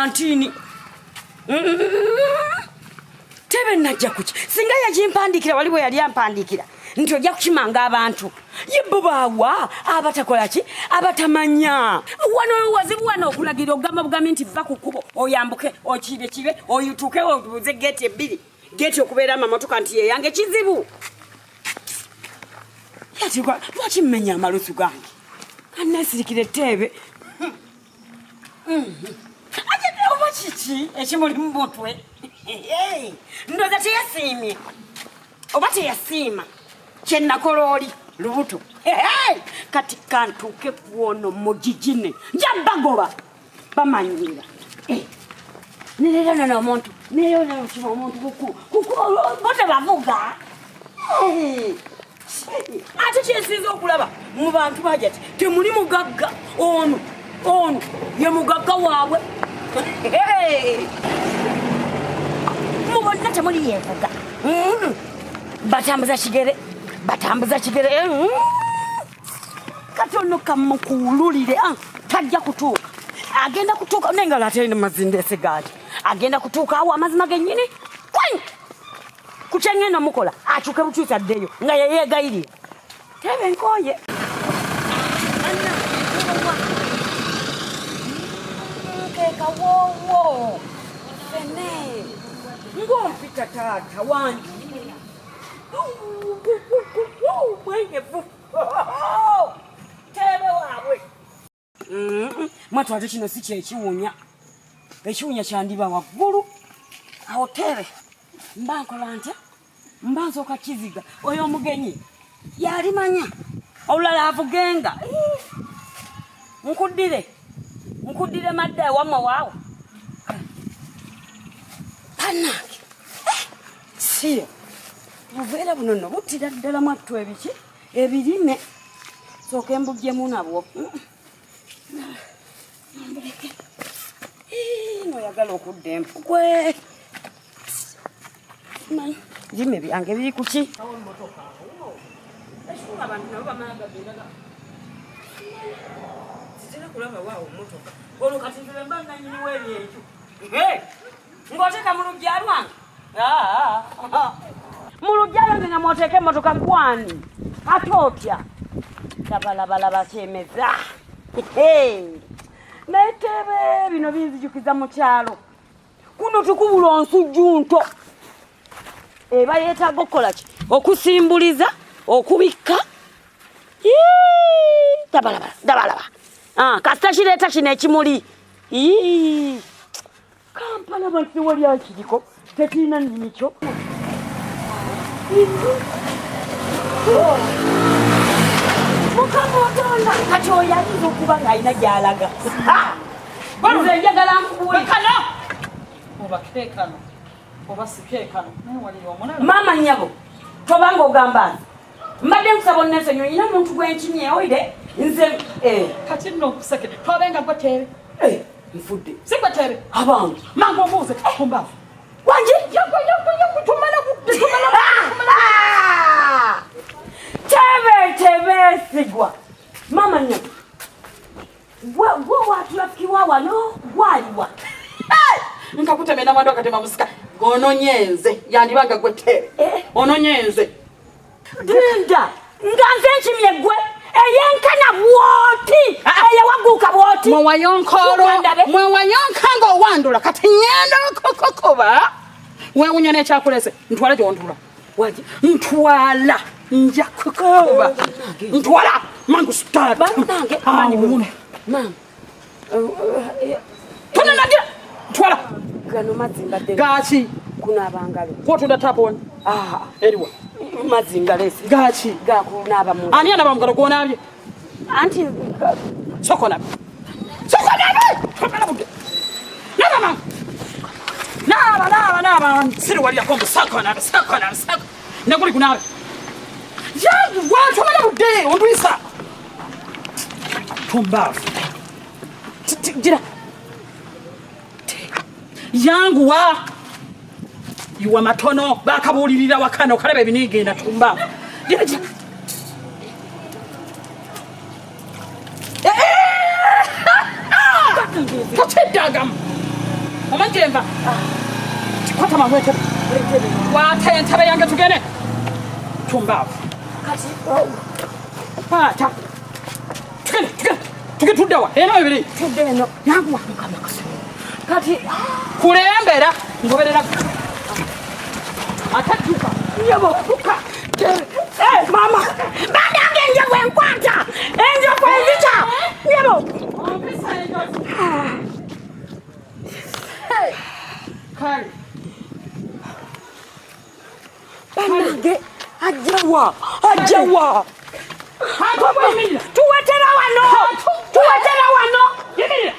Valentine. Tebe najja kuki. Singa yajimpandikira waliwo yali ampandikira. Nti ojja kukimanga abantu. Ye babawa abatakola ki? Abatamanya. Wano wazibu wano okulagira ogamba bugambi nti va ku kkubo oyambuke okibe oyituke obuze gate ebbiri. Gate okubeera amamotoka nti ye yange kizibu. Yati kwa lwaki mmenya amalusu gange? Anasirikire tebe. Ajja oba kiki ekimuli mu mutwe. Ndoza teyasiimye. Oba teyasiima. Kyennakololi lubuto. Kati kantuke kuono mujijine. Njabagoba. Bamanyira. Nilero na omuntu. Nilero na omuntu kuku. Bote bavuga. Ate kyesiza okulaba mu bantu bajati. Temuli mugagga. Ono ye mugagga waabwe. Mubona temuli yevuga. Batambuza kigere. Katono kamukululire tajja kutuuka. Agenda kutuuka nengala atende mazindese gaji. Agenda kutuuka awo amazima gennyini. Kuchengena mukola achuke buchusa ddeyo nga yeyegayirira. Tebe nkoye. Keka wowo. Fene. Ngompita tata wangi. Mwenyevu. Tebe wawe. Mwatwate kino si kyekiwunya. Ekiwunya kyandiba waggulu. Awo tebe. Mbankola ntya? Mbansoka kiziga. Oyo omugenyi. Yalimanya. Olulala avugenga. Nkuddire madda ewamma waawo. Panange. Siyo. Buveera buno nno buttira ddala mwattu ebiki? Ebirime. Sooka embugyemu nabwo. Mbuleke. Noyagala okudda empugwe. Jime byange biri kuki? Abantu nabo bamalaga biraga. Sitera kulaba waawo motoka. Olwo kati nze mbanga nyini weeri ekyo. Ng'oteeka mu luggya lwange? Mu luggya lwange nga mwoteeka emmotoka gwani. Ate otya? Labalabalaba kyemeza. Naye tebe bino binzijukiza mu kyalo. Kuno tukubula nsujjunto. Eba yeetaaga okukola ki? Okusimbuliza, okubikka. Dabalaba. Kasita kireeta kino ekimuli. Kampala bantu wali akiriko. Tekirina nnimi kyo. Mukama Katonda kati oyo ayinza okuba ng'alina gy'alaga. Nze njagala nkuwe. Bakano! Oba keekano. Oba sikekano. Mama nyabo. Tobanga ogamba. Mbadde nkusaba onnensonyi olina omuntu gwenkimye oyire. Nze kati nno okusekere. Tobenga gwe tere. Nfudde. Si gwe tere. Abange. Mangu omuuze. Kumbavu. Wangi? Tumala. Tebe sigwa. Mama nyabo. Gwe watulakiwa wano gwaliwa. Nkakutemena mwandu akatema musika. Ononyenze. Yandibanga gwe tere. Ononyenze. Dinda. Nganze nkimye gwe. Eyenkana bwoti. Eyewaguka bwoti. Mwewayonkanga owandula kati nyenda kokoba. Wewunya n'ekyakulese. Ntwala gy'ontula. Waji. Ntwala. Nja kukoba. Ntwala. Mangu start. Banange amani muno. Mama. Tuna nagira. Ntwala. Gano mazimba dde. Gachi. Kuna abangalo. Kwotunda taponi. Eriwa. Mazinga lesi. Gachi. Gakunaba mu. Ani anaba mugalo gwonabye? Anti Sokona. Kamera buge. Naba. Siri wali yakombo sokona. Nakuli kunabe. Yangu watu kamera buge. Ondwisa. Kumbavu. Gira. Yangu wa. Yuwa matono bakabulirira wakano kalebe binigenda tumba. Gira. Katedagam. Omajemba. Kwata mamwete. Wata entebe yange tugende. Tumbavu. Kati Pata. Tugende tuddawa. Eno ebiri. tudde eno yangu wakukama kasi. Kati Kulembera ngoberera. Atadduka. yabo kuka. Mama. Badange enjovu enkwata. Enjovu ezita. Yabo. Kale. Banange ajawa. Tuwetera wano. Yimirira.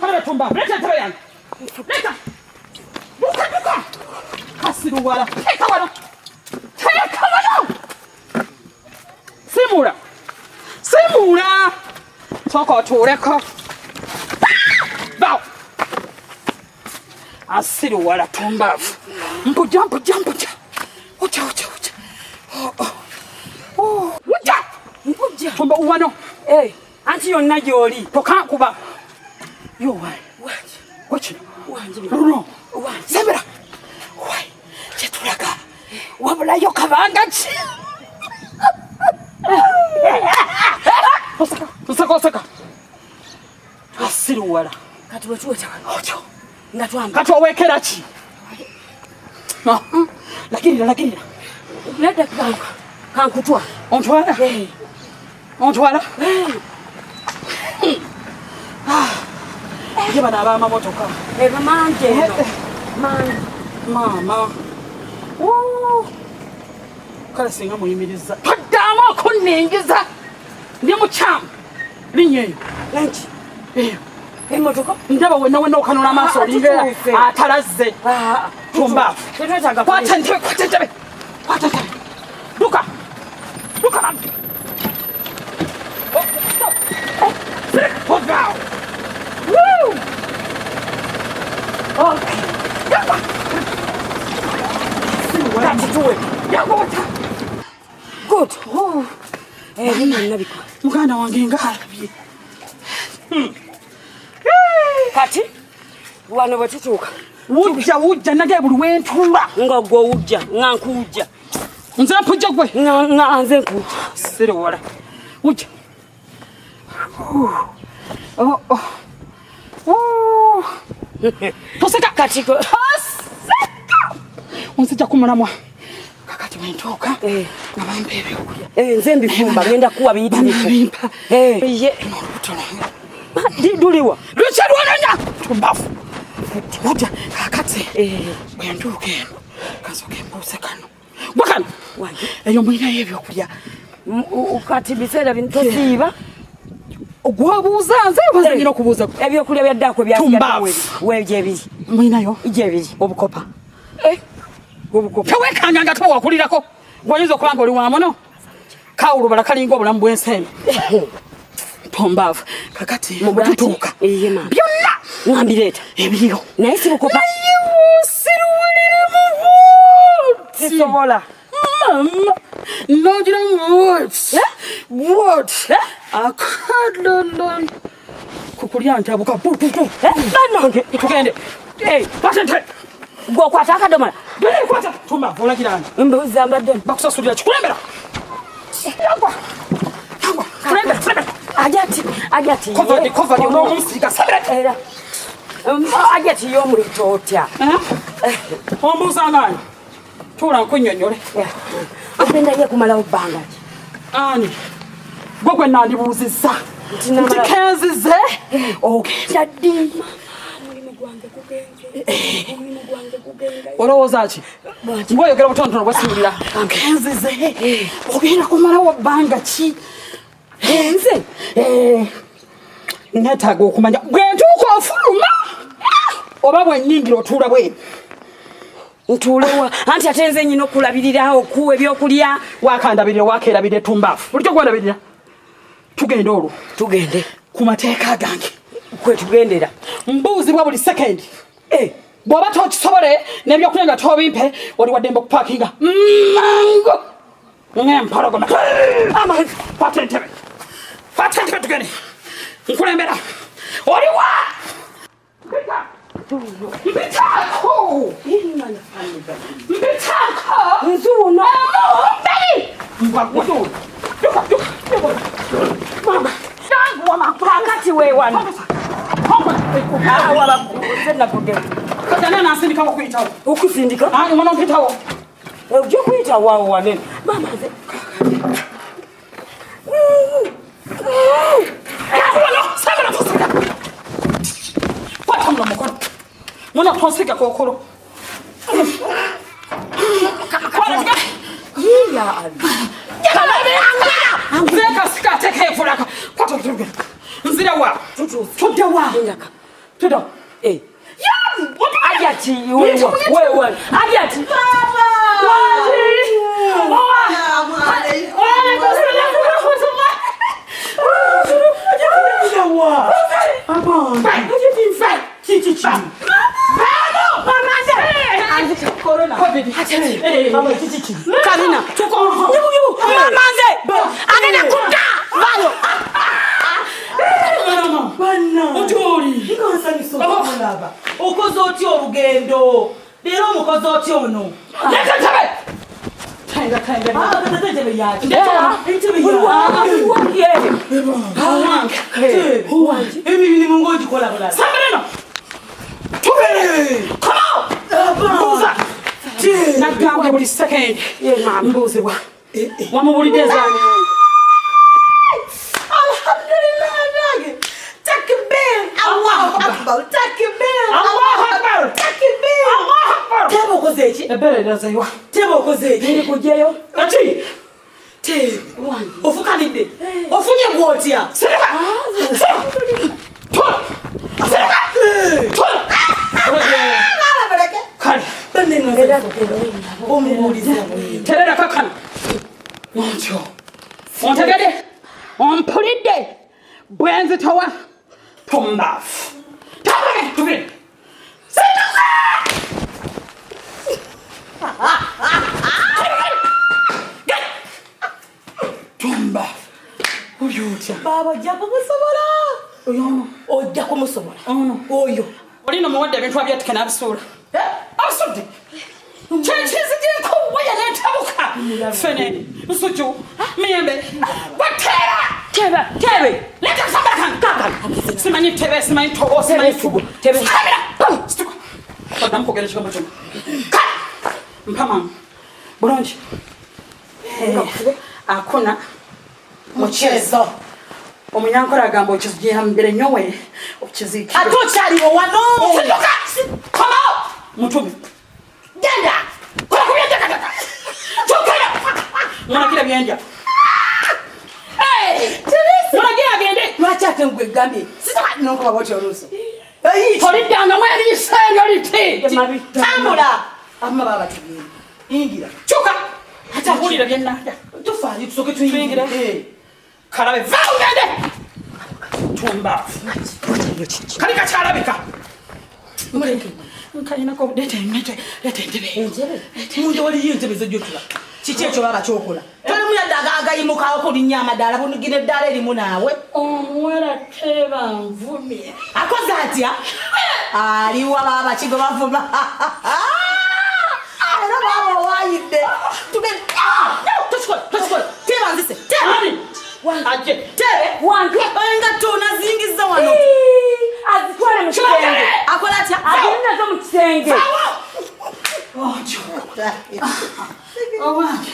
Kale tumba. Leta entebe yange. Leta. Duka. Kasiruwala. Teka wano. Simula. Soko otuuleko. Bawo. Asiruwala tumbavu. Mpuja. Ucha. Mpuja. Tumba uwano. Anti yonna gy'oli. Tokankuba. Yo wai. Wachino. Runo. Sembera. Wai. Chetulaga. Wabulayo kabanga ki. Osaka. Asiruwala. Kati wetuweta Ocho. nga twamba. Kati owekera ki? Lakirira. Nedda kankutwa. Ontwala? Ontwala? Ye bano ab'amamotoka. Eba manje eno. Manje. Maama. Kale singa muyimiriza. Toddamu okunningiza. Ndi mukyamu. Linnya eyo. Enki. Eyo. Emmotoka. Ndaba wenna okanula amaaso olinga atarazze. Tumbavu. Tetwetaaga Kwata entebe. Duka. Mama. Stop. Hold down. Woo! Okay. That's it. Good. Nabiko. Muganda wange nga alabye. Kati wano bwe tutuuka. Wujja nage buli wentuula. Nga gwe wujja, nga nkujja. Nze mpujja gwe. Nga nze nkujja. Sirowola. Wujja. Toseka. Kati Onsijja kumulamwa. Kakati wentuuka. Nga bampa ebyokulya. Nze mbifumba ngenda kuwa biyitirivu. Bimpa. Ye. Duliwa. Lucha lwananya. Tumbafu. Wujja kakati. Wentuuka eno. Kasoke mbuuse kano. Wakano. Wange. Eyo mulinayo ebyokulya. Kati biseera bino tosiiba. Ogwabuuza nze obaza nyina okubuuza. Ebyokulya bya ddaako byasigadde weegyebiri. Mulinayo? Gyebiri. Obukopa. Obukopa. Tewekanga nga tuba wakulirako. Gwayinza okuba nga oli wa muno. Kawulubala kalinga obulamu bw'enseeme. Tombaavu. Kakati bwetutuuka. Byonna Ngambireeta. ebiriyo. Naye si bukopa. Siruwulira mu buuti. Sisobola. Mama. Nogira mu buuti. Akadondan. Kukulya ntabuka. Bannange. Tugende. Kwata ente. Gwe okwata akadomola. Kwata. Tumbavu olagirana. Mbuuza mbaddemu. Bakusasulira kikulembera. Yagwa. Kulembera. Ajati. Kovadi onoomusirika sabira. Era. Ajati y'omulito otya. Ombuuza ngaani. Tuula nkunnyonnyole. Agenda ye kumalawo bbanga ki. Ani. Gwe gwe nandibuuzizza. Nti kenzize. Ogenda ddi. Omulimu gwange gugenze. Olowooza ki? Ng'oyogera butonotono bwesiwulira. Kenzize. Ogenda kumalawo bbanga ki? Nze. Neetaaga okumanya bwe ntuuka ofuluma oba bwe nnyingira otuula bweru. Ntuulewa anti ate nze nnyina okulabirira okuwa ebyokulya. Wakandabirira wakeerabirira etumbaafu. Bulijjo gwendabirira. Tugende olwo. Tugende. Ku mateeka gange. Kwe tugendera. Mbuuzibwa buli sekendi. Bw'oba tokisobole n'ebyokulya nga tobimpe oli wadde mba okupaakinga. Mango. Ng'empologoma. Kwata entebe. Kwata entebe tugende. Nkulembera. Oli wa? Mbitako. Mbitako. Nzuno. Mbili. Mbagwa. Mama. Wakati we wana. Wala senda kugenda. Katana nasindika kukuitawo. Ukusindika? Ani mwana mpitawo. Uje kuita wao wanene. Mama ze. Samara tosika. Pata mna mkono. Mwana tosika kokoro. Ya Ali. Veka sikate kefuraka. Pata tuge. Nzira wa. Tuda wa. Tuda. Eh. Ya! Ajati wewe. Ajati. Baba. Kamina. Ukozoti orugendo lero mukozoti ono Tanga tetebe yaki entebe yaki ebi bini mungoji kola kola Samarino. Tubere. Come on. Buza. Nagamba buli second. Ye mama. Mbuzi wa. Wamubulidde zani. Alhamdulillah nage takbir Allahu akbar takbir Allahu Akbar. takbir Allahu Akbar. tebo kozechi Ebere ndazayiwa. tebo kozechi Nili kujeyo. Ati. te ofukanidde ofunye gwotya Sirika. Tola. Sirika. Tola. Kale. Terera kakana. Oncho. Ontegede. Ompulidde. Bwenzi towa. Tombafu. Tabage. Tubire. Tombafu. Uyutya. baba ojja kumusobola Oyono. ojja kumusobola Ono. oyo Olino muwadde ebintu abyatukena abisuula. Abisudde. Kyekizigye nkuwaya n'entabuka. Fene. Nsuju. Miyembe. Wateera. Tebe. Leta kusambala kange. Simanyi tebe, simanyi tobo, simanyi fugu. Tebe. Kamera. Situka. Kodda mukugera kigambo kyono. Kale. Mpama. Bulungi. Akuna. Muchezo. Omunyankole agamba okizigirambire nnyo we okiziikire. ate okyaliwo wano Sinduka! Komo! Mutumi. Genda! Kola ku byenjakataka! Kyokera! Mulagira byenja. Mulagira agende! lwaki ate ngwe egambye sitanonkuba bwoti oluuso Toliddanga mweriisenga liti! tambula abama baba bategeera yingira Kyuka! Ate awulira byennanda. tufaayo tusooke tuyingira Kalabe va ugende! Tumbaafu. Kali kakyalabika. Nkalinako leeta entebe. munda waliyo entebe zojjotula kiki ekyo baba kyokola tolimu yadde agayimukawo kulinnya amadaala bunigina eddaala erimu naawe Omuwala teba nvumye. akoze atya aliwa baba kigo bavuma era baba owayidde tosikola teba nzise Ani? Ajje. tebe Wange. engatto onazingiza wano Azitwale mu kisenge. akola atya Agenda zo mu kisenge. Owange.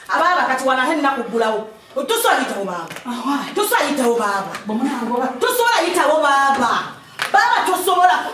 ababa kati wanahe nnakuggulawo tosobola baba tosobola yitawo baba Bomunangoba. tosobola yitawo baba baba tosobola